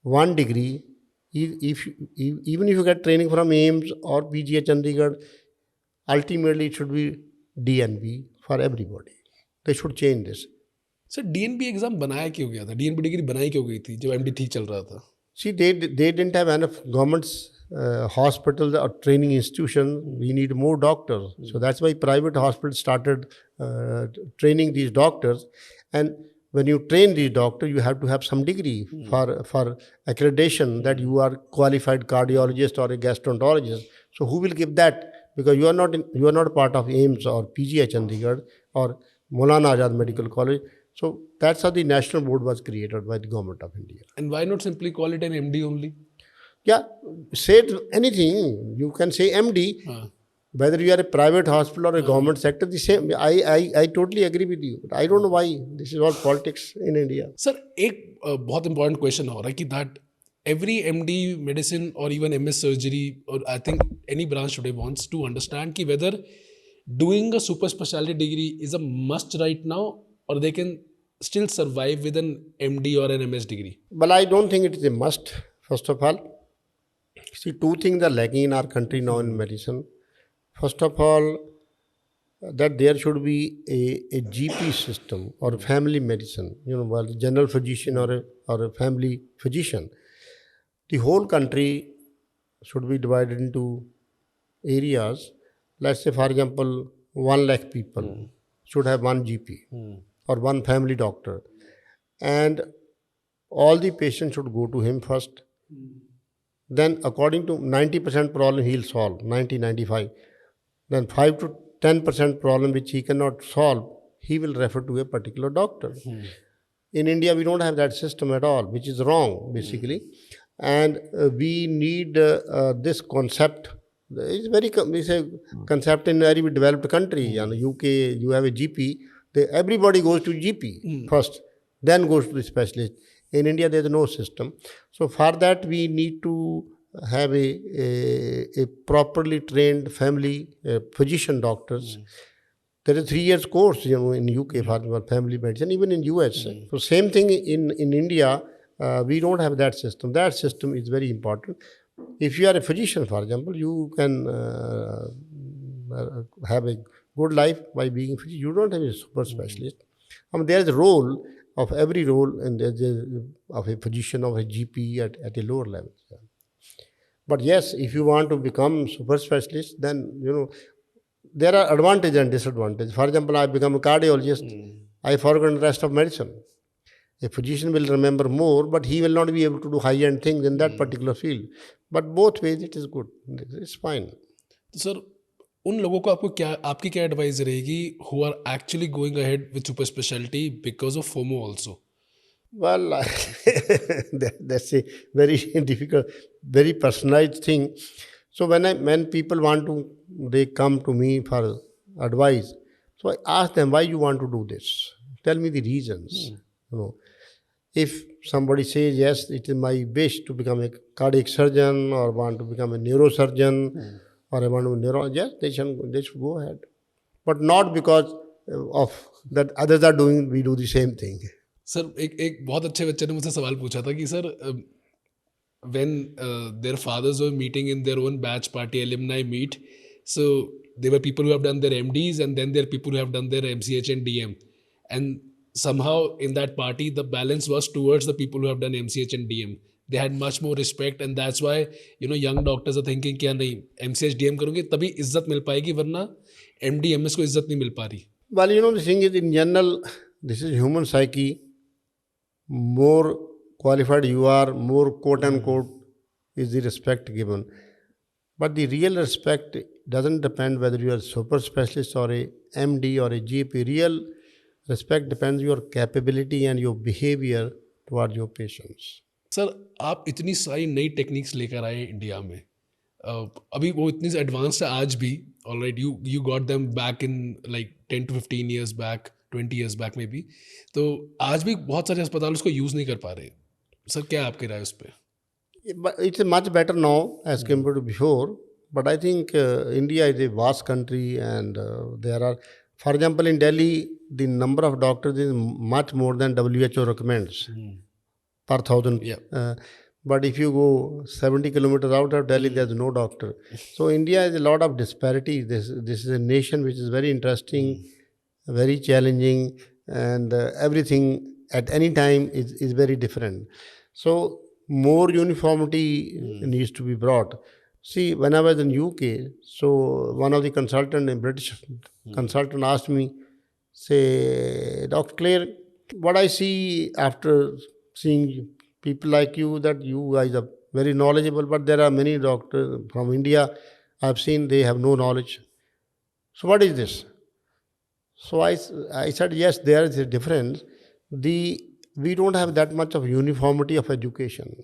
one degree. Even if you get training from AIMS or PGI Chandigarh, ultimately it should be DNB for everybody. They should change this. Sir DNB exam बनाया क्यों गया था? DNB degree बनाई क्यों गई थी जब MD ठीक चल रहा था? See, they didn't have enough government's hospitals or training institutions. We need more doctors. So that's why private hospitals started training these doctors. And when you train these doctors, you have to have some degree for accreditation that you are qualified cardiologist or a gastroenterologist. So who will give that? Because you are not part of AIMS or PGI Chandigarh or Maulana Azad Medical College. So that's how the national board was created by the government of India. And why not simply call it an MD only? Yeah, say anything. You can say MD. Whether you are a private hospital or a government sector, the same. I totally agree with you. But I don't know why this is all politics in India. Sir, एक बहुत important question हो रहा है कि that every MD medicine or even MS surgery or I think any branch today wants to understand कि whether doing a super specialty degree is a must right now or they can still survive with an MD or an MS degree. Well, I don't think it is a must, first of all. See, two things are lacking in our country now in medicine. First of all, that there should be a GP system or family medicine, well, general physician or a family physician. The whole country should be divided into areas. Let's say, for example, 1 lakh people should have one GP or one family doctor. And all the patients should go to him first. Then according to 90% problem he'll solve, 95. Then 5 to 10% problem which he cannot solve, he will refer to a particular doctor. In India, we don't have that system at all, which is wrong, basically. And we need this concept. It's a concept in a very developed country. In the UK, you have a GP. Everybody goes to GP first, then goes to the specialist. In India, there is no system. So for that, we need to have a properly trained family physician doctors. There is a 3 years course, in UK for family medicine, even in US. So same thing in India. We don't have that system. That system is very important. If you are a physician, for example, you can have a good life by being a physician. You don't have a super specialist. There is a role of every role of a physician, of a GP at a lower level. But yes, if you want to become super specialist, then, there are advantages and disadvantages. For example, I become a cardiologist. I forgot the rest of medicine. A physician will remember more, but he will not be able to do high-end things in that particular field. But both ways, it is good. It's fine. So, sir, उन लोगों को आपकी क्या advice रहेगी who are actually going ahead with super specialty because of FOMO also? Well, that's a very difficult, very personalized thing. So when people they come to me for advice. So I ask them, why you want to do this? Tell me the reasons. If somebody says, yes, it is my wish to become a cardiac surgeon or want to become a neurosurgeon or I want to be neurologist, they should go ahead. But not because of that others are doing, we do the same thing. Sir एक बहुत अच्छे बच्चे ने मुझसे सवाल पूछा था कि sir when their fathers were meeting in their own batch party alumni meet, so there were people who have done their MDs and then there are people who have done their MCH and DM, and somehow in that party the balance was towards the people who have done MCH and DM. They had much more respect and that's why young doctors are thinking क्या नहीं MCH DM करोगे तभी इज्जत मिल पाएगी वरना MD MS को इज्जत नहीं मिल पा रही. Well, the thing is, in general, this is human psyche. More qualified you are, more quote unquote is the respect given. But the real respect doesn't depend whether you are a super specialist or a MD or a GP. Real respect depends on your capability and your behavior towards your patients. Sir आप इतनी सारी नई techniques लेकर आए India में, अभी वो इतनी एडवांस्ड है आज भी. Alright, you got them back in like 10 to 15 years back, 20 years back में भी, तो आज भी बहुत सारे अस्पताल उसको यूज़ नहीं कर पा रहे. सर क्या आपकी राय उस पर? It's much better now as compared to before. But I think India is a vast country, and there are, for example, in Delhi, the number of doctors is much more than WHO recommends per thousand. Yeah. But if you go 70 kilometers out of Delhi, there's no doctor. So India has a lot of disparity. This is a nation which is very interesting, very challenging, and everything at any time is very different. So more uniformity needs to be brought. See, when I was in UK, so one of the consultant, a British consultant, asked me, say, Dr. Kler, what I see after seeing people like you, that you guys are very knowledgeable, but there are many doctors from India I've seen they have no knowledge. So what is this? So I said, yes, there is a difference. We don't have that much of uniformity of education.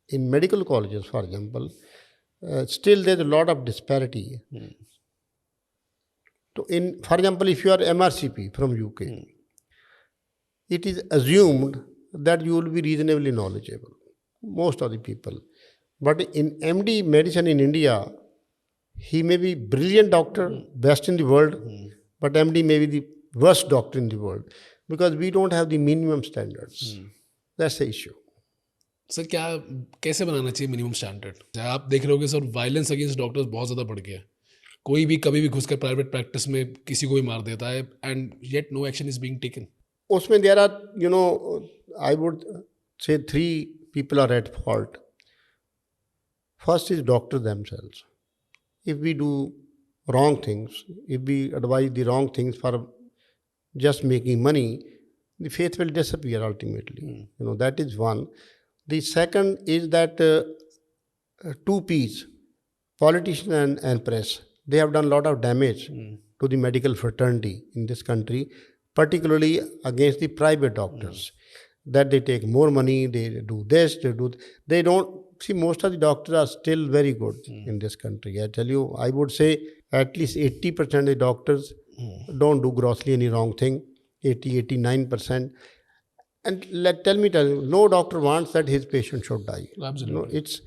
In medical colleges, for example, still there's a lot of disparity. So for example, if you are MRCP from UK, it is assumed that you will be reasonably knowledgeable, most of the people. But in MD medicine in India, he may be brilliant doctor, best in the world, but MD may be the worst doctor in the world because we don't have the minimum standards. That's the issue. Sir क्या कैसे बनाना चाहिए minimum standard? आप देख रहे होगे sir, violence against doctors बहुत ज़्यादा बढ़ गया है. कोई भी कभी भी घुसकर प्राइवेट प्रैक्टिस में किसी को भी मार देता है, and yet no action is being taken. उसमें there are I would say 3 people are at fault. First is doctors themselves. If we do wrong things, if we advise the wrong things for just making money, the faith will disappear ultimately. That is one. The second is that 2 P's, politicians and press, they have done a lot of damage to the medical fraternity in this country, particularly against the private doctors. That they take more money, they do this, they don't. See, most of the doctors are still very good in this country. I tell you, I would say at least 80% of the doctors don't do grossly any wrong thing, 89%. And tell me, no doctor wants that his patient should die. Absolutely. It's,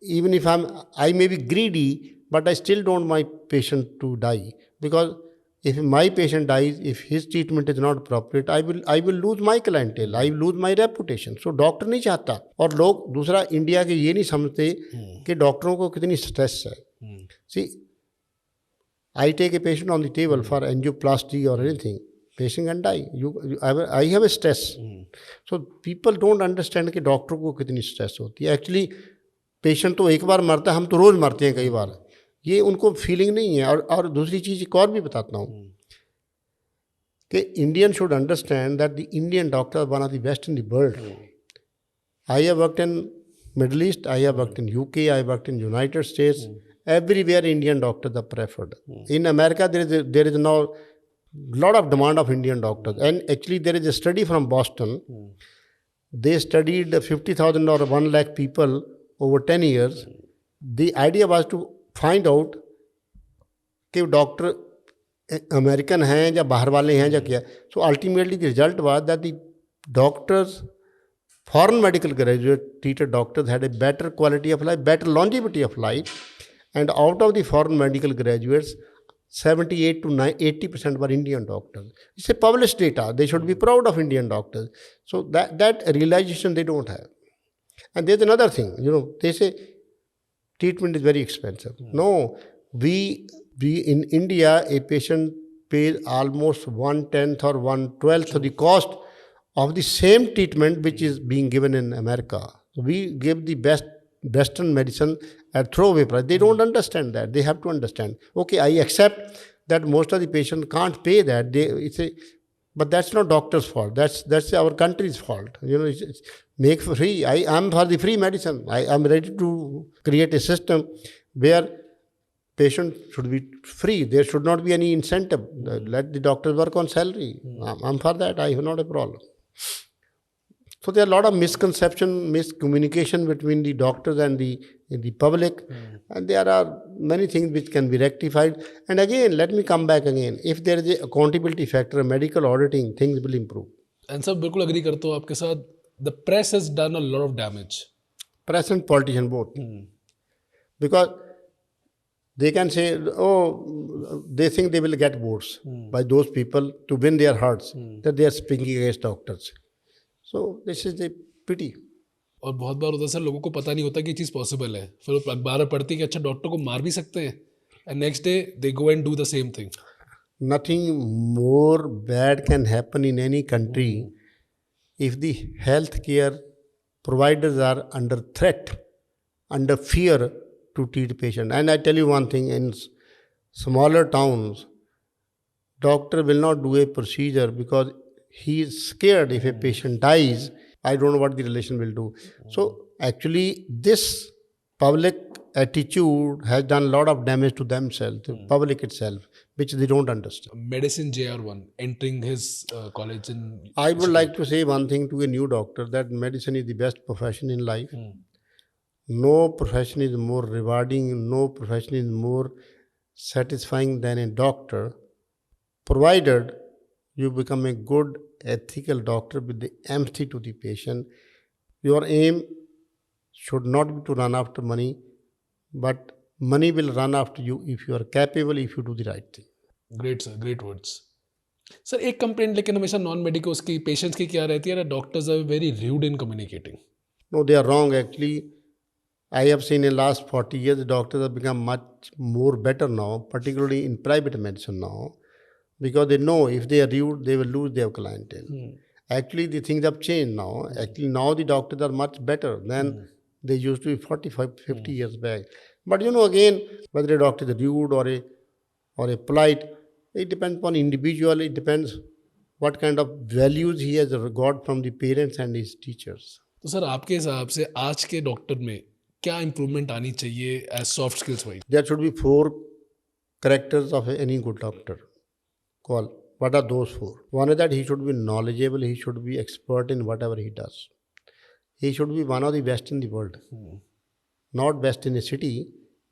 even if I may be greedy, but I still don't want my patient to die, because if my patient dies, if his treatment is not appropriate, I will lose my clientele, I will lose my reputation. So doctor नहीं चाहता. और लोग दूसरा India के ये नहीं समझते कि डॉक्टरों को कितनी स्ट्रेस है. See, I take a patient on the table for angioplasty or anything, patient can die. I have a stress. So people don't understand कि डॉक्टर को कितनी स्ट्रेस होती है. एक्चुअली पेशेंट तो एक बार मरता है, हम तो रोज़ मरते हैं कई बार. ये उनको फीलिंग नहीं है. और दूसरी चीज़ एक और भी बताता हूँ कि Indian should understand that the Indian doctor one of the best in the world. I have worked in middle east, I have worked in UK, I have worked in United states. Everywhere Indian doctors are preferred. In America, there is now lot of demand of Indian doctors. And actually, there is a study from Boston. They studied 50,000 or 1 lakh people over 10 years. The idea was to find out कि doctor American हैं या बाहर वाले हैं या क्या. So ultimately, the result was that the doctors, foreign medical graduate treated doctors had a better quality of life, better longevity of life. And out of the foreign medical graduates, 78 to 80% were Indian doctors. It's a published data. They should be proud of Indian doctors. So that realization they don't have. And there's another thing, they say treatment is very expensive. No, we in India, a patient pays almost 1/10 or 1/12 of the cost of the same treatment which is being given in America. We give the best Western medicine at throwaway price. They don't understand that. They have to understand. Okay, I accept that most of the patients can't pay that. But that's not doctor's fault. That's our country's fault. It's make free. I am for the free medicine. I am ready to create a system where patients should be free. There should not be any incentive. Let the doctors work on salary. I'm for that. I have not a problem. So there are a lot of misconception, miscommunication between the doctors and the public, and there are many things which can be rectified. And again, let me come back again. If there is a accountability factor, medical auditing, things will improve. And sir, बिल्कुल agree करता हूँ आपके साथ. The press has done a lot of damage. Press and politician both. because they can say, oh, they think they will get votes by those people to win their hearts, that they are speaking against doctors. So this is the pity. और बहुत बार होता है sir, लोगों को पता नहीं होता कि ये चीज़ पॉसिबल है, फिर वो अखबार में पढ़ती है कि अच्छा डॉक्टर को मार भी सकते हैं, and next day they go and do the same thing. Nothing more bad can happen in any country if the healthcare providers are under threat, under fear to treat patient. And I tell you one thing, in smaller towns, doctor will not do a procedure because he is scared if a patient dies, I don't know what the relation will do. So actually this public attitude has done a lot of damage to themselves, the public itself, which they don't understand. Medicine JR1 entering his college in. I would like to say one thing to a new doctor, that medicine is the best profession in life. No profession is more rewarding, no profession is more satisfying than a doctor, provided you become a good ethical doctor with the empathy to the patient. Your aim should not be to run after money, but money will run after you if you are capable, if you do the right thing. Great sir, great words. Sir एक complaint लेकिन हमेशा non medicals की patients की क्या रहती है, doctors are very rude in communicating. No, they are wrong actually. I have seen in last 40 years, doctors have become much more better now, particularly in private medicine now, because they know if they are rude, they will lose their clientele. Actually, the things have changed now. Actually, now the doctors are much better than they used to be 45, 50 years back. But you know, again, whether a doctor is rude or a polite, it depends upon individual. It depends what kind of values he has got from the parents and his teachers. तो sir आपके हिसाब से आज के doctor में क्या improvement आनी चाहिए as soft skills wise? There should be 4 characters of any good doctor. Call. What are those 4? One is that he should be knowledgeable, he should be expert in whatever he does. He should be one of the best in the world. Not best in a city,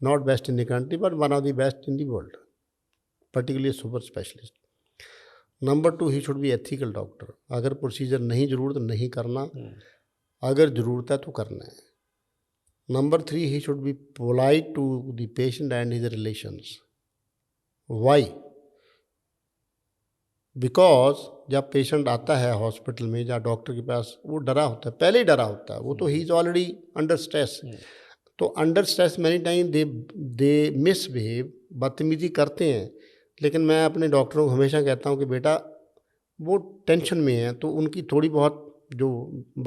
not best in the country, but one of the best in the world. Particularly a super specialist. Number 2, he should be ethical doctor. अगर procedure नहीं ज़रूरत नहीं करना, अगर ज़रूरत है तो करना है. Number 3, he should be polite to the patient and his relations. Why? Because जब पेशेंट आता है हॉस्पिटल में या डॉक्टर के पास, वो डरा होता है, पहले ही डरा होता है, वो तो he is already under stress. तो अंडर स्ट्रेस मैनी टाइम दे मिसबिहेव, बदतमीजी करते हैं. लेकिन मैं अपने डॉक्टरों को हमेशा कहता हूँ कि बेटा वो टेंशन में है तो उनकी थोड़ी बहुत जो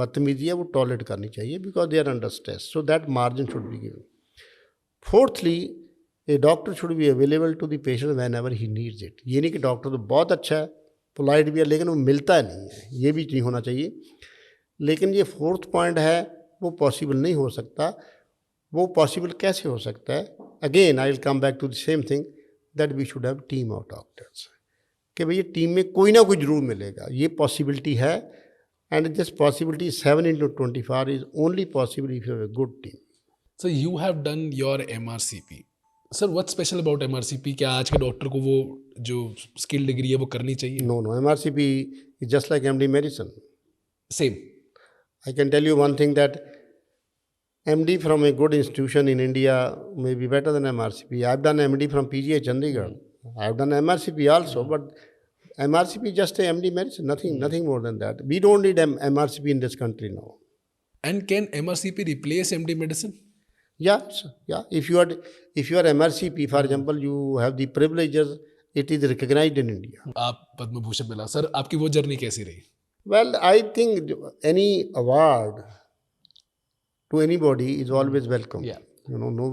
बदतमीजी है वो टॉलरेट करनी चाहिए, because they are under stress, so that margin should be given. Fourthly, a doctor should be available to the patient whenever he needs it. ये नहीं कि डॉक्टर तो बहुत अच्छा है, पोलाइट भी है, लेकिन वो मिलता नहीं है, ये भी नहीं होना चाहिए. लेकिन ये 4th पॉइंट है, वो पॉसिबल नहीं हो सकता. वो पॉसिबल कैसे हो सकता है? Again I will come back to the same thing, that we should have team of doctors. कि भाई टीम में कोई ना कोई जरूर मिलेगा, ये पॉसिबिलिटी है. And this possibility 7/24 is only possible if you have a good team. Sir you have done your MRCP. Sir what's special about MRCP? क्या आज के डॉक्टर को वो जो स्किल डिग्री है वो करनी चाहिए? No, MRCP is just like MD medicine. Same. I can tell you one thing, that MD from a good institution in India may be better than MRCP. I've done MD from PGI Chandigarh. I've done MRCP also, but MRCP is just a MD medicine, nothing more than that. We don't need MRCP in this country now. And can MRCP replace MD medicine? Yes, yeah. If you are MRCP, for example, you have the privileges, it is recognized in India. आप पद्म भूषण मिला. Sir आपकी वो journey कैसी रही? Well, I think any award to anybody is always welcome. Yeah. You know, no,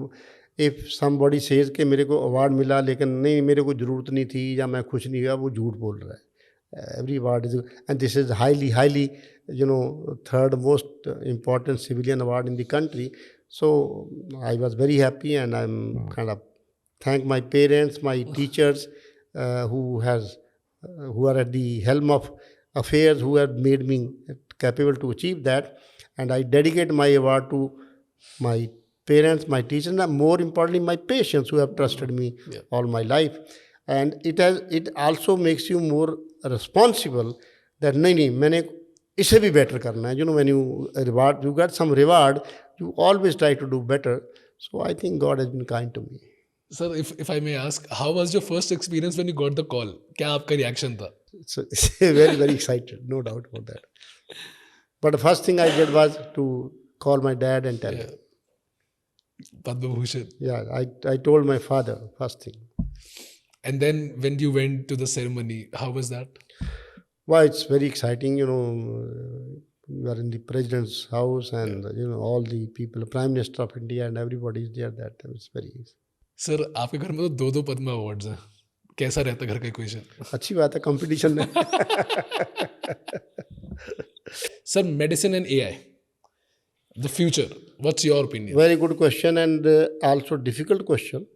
if somebody says कि मेरे को award मिला लेकिन नहीं मेरे को ज़रूरत नहीं थी या मैं खुश नहीं हुआ, वो झूठ बोल रहा है. Every award is, and this is highly, you know, 3rd most important civilian award in the country. So I was very happy, and I'm kind of thank my parents, my teachers, who are at the helm of affairs, who have made me capable to achieve that. And I dedicate my award to my parents, my teachers, and more importantly, my patients who have trusted me all my life. And it also makes you more responsible that नहीं मैंने इसे भी better करना है. You know, when you get some reward, you always try to do better. So I think God has been kind to me. Sir, if I may ask, how was your first experience when you got the call? क्या आपका reaction था? So very, very excited, no doubt about that. But the first thing I did was to call my dad and tell him. Padma Bhushan. Yeah, I told my father first thing. And then when you went to the ceremony, how was that? Well, it's very exciting, you are in the president's house and, all the people, the Prime Minister of India and everybody is there. That it's very easy. Sir, आपके घर में तो दो Padma awards हैं. कैसा रहता घर का इक्वेशन? अच्छी बात है, कंपटीशन में. Sir, medicine and AI, the future. What's your opinion? Very good question and also difficult question.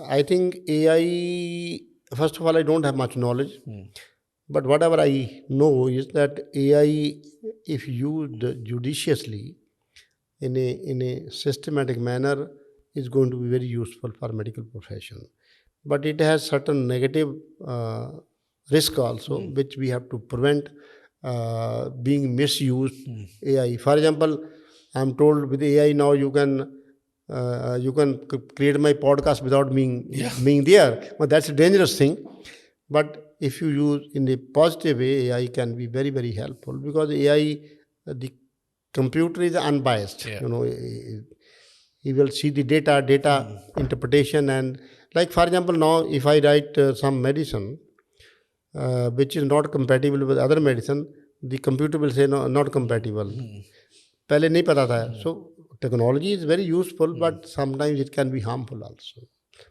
I think AI, first of all, I don't have much knowledge. But whatever I know is that AI, if used judiciously in a systematic manner, is going to be very useful for medical profession. But it has certain negative risk also, which we have to prevent being misused. AI, for example, I'm told with AI now you can create my podcast without being there. But that's a dangerous thing. But if you use in a positive way, AI can be very, very helpful because AI, the computer is unbiased. He will see the data interpretation, and like for example now if I write some medicine which is not compatible with other medicine, the computer will say no, not compatible. पहले नहीं पता था. So technology is very useful, but sometimes it can be harmful also.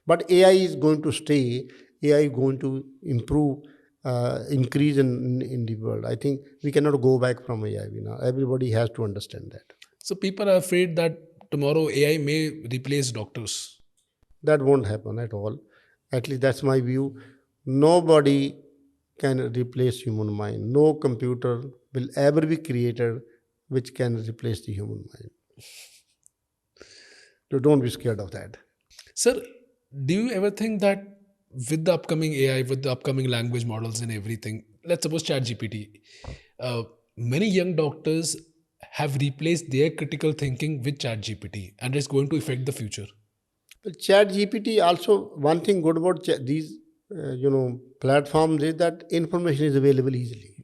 But AI is going to stay. AI is going to improve, increase in the world. I think we cannot go back from AI. Everybody has to understand that. So people are afraid that tomorrow AI may replace doctors. That won't happen at all. At least that's my view. Nobody can replace human mind. No computer will ever be created which can replace the human mind. So don't be scared of that. Sir, do you ever think that with the upcoming AI, with the upcoming language models and everything, let's suppose ChatGPT, many young doctors have replaced their critical thinking with ChatGPT, and it's going to affect the future. ChatGPT also, one thing good about these platforms is that information is available easily.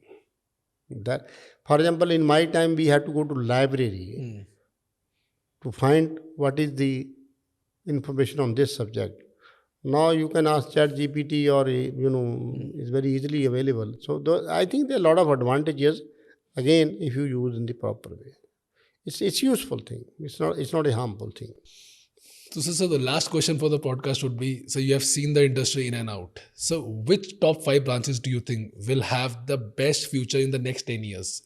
That, for example, in my time we had to go to library to find what is the information on this subject. Now you can ask ChatGPT or it's very easily available. So I think there are a lot of advantages. Again, if you use in the proper way, it's useful thing. It's not a harmful thing. So the last question for the podcast would be: so you have seen the industry in and out. So which top 5 branches do you think will have the best future in the next 10 years?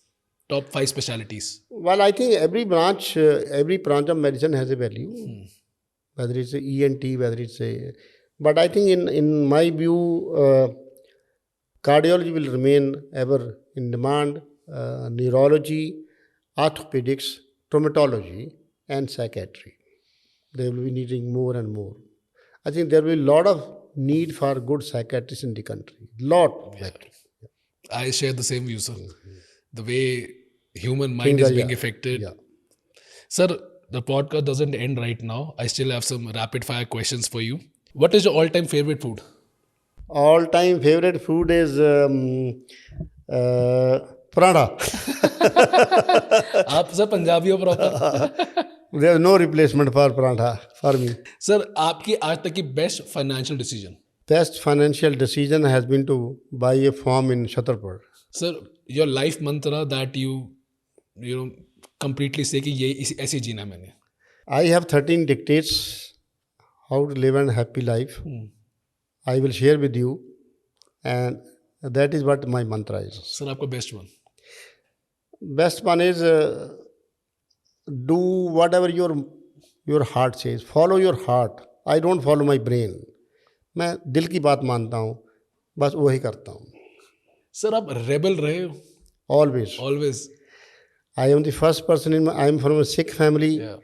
Top 5 specialties. Well, I think every branch of medicine has a value. Whether it's a ENT, whether it's a... But I think in my view, cardiology will remain ever in demand. Neurology, orthopedics, traumatology, and psychiatry. They will be needing more and more. I think there will be a lot of need for good psychiatrists in the country. Lot. Yeah. I share the same view, sir. The way human mind is being affected. Yeah. Sir, the podcast doesn't end right now. I still have some rapid fire questions for you. What is your all-time favorite food? All-time favorite food is paratha. आप sir Punjabi हो proper. There is no replacement for paratha for me. Sir, आपकी आज तक की best financial decision? Best financial decision has been to buy a farm in Chhatarpur. Sir, your life mantra that you completely say कि ये ऐसे जीना मैंने. I have 13 dictates how to live a happy life. I will share with you, and that is what my mantra is. Sir, आपका best one? Best one is do whatever your heart says. Follow your heart. I don't follow my brain. मैं दिल की बात मानता हूँ, बस वही करता हूँ. Sir, आप rebel रहे हो? Always. I am the first person I am from a Sikh family. Yeah.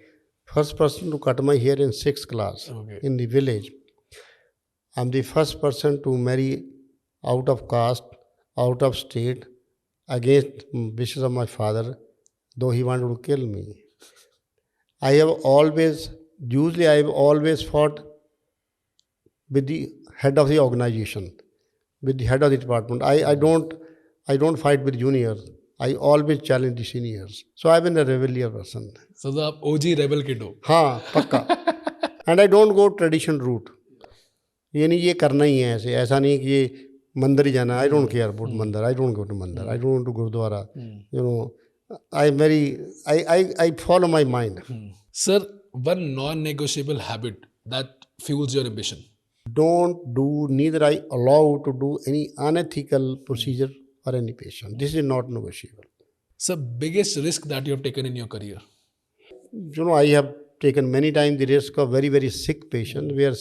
First person to cut my hair in 6th class in the village. I'm the first person to marry out of caste, out of state, against wishes of my father, though he wanted to kill me. I have always Usually I've always fought with the head of the organization, with the head of the department. I don't fight with juniors. I always challenge the seniors. So I've been a rebellious person. So the OG rebel kid ho. हाँ पक्का. And I don't go traditional route. ये नहीं ये करना ही है ऐसे, ऐसा नहीं कि ये मंदिर ही जाना. I don't care about मंदिर. I don't go to मंदिर. I don't go to gurdwara. You know, I follow my mind. Sir, one non-negotiable habit that fuels your ambition. Don't do, neither I allow to do any unethical procedure for any patient. This is not negotiable. Sir, biggest risk that you have taken in your career. You know, I have taken many times the risk of very, very sick patients where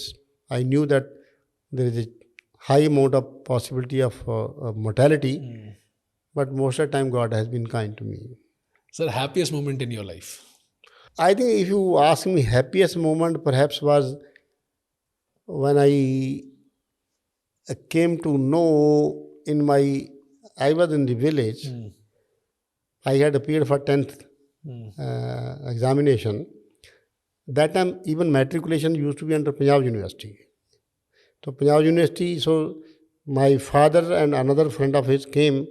I knew that there is a high amount of possibility of mortality, but most of the time God has been kind to me. Sir, happiest moment in your life. I think if you ask me, happiest moment perhaps was when I came to know I was in the village. I had appeared for 10th examination. That time even matriculation used to be under Punjab University. So Punjab University, so my father and another friend of his came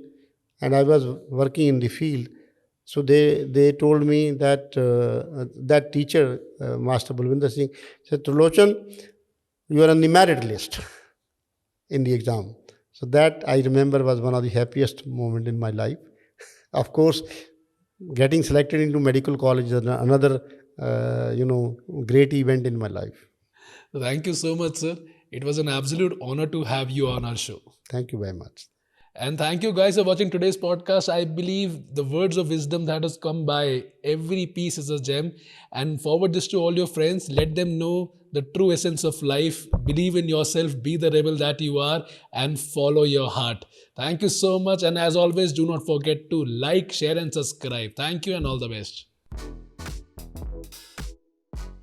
and I was working in the field. So they told me that that teacher, Master Balwinder Singh, said, Trulochan, you are on the merit list in the exam. So that I remember was one of the happiest moments in my life. Of course, getting selected into medical college is another, great event in my life. Thank you so much, sir. It was an absolute honor to have you on our show. Thank you very much. And thank you guys for watching today's podcast. I believe the words of wisdom that has come by, every piece is a gem. And forward this to all your friends. Let them know the true essence of life. Believe in yourself, be the rebel that you are, and follow your heart. Thank you so much. And as always, do not forget to like, share, and subscribe. Thank you and all the best.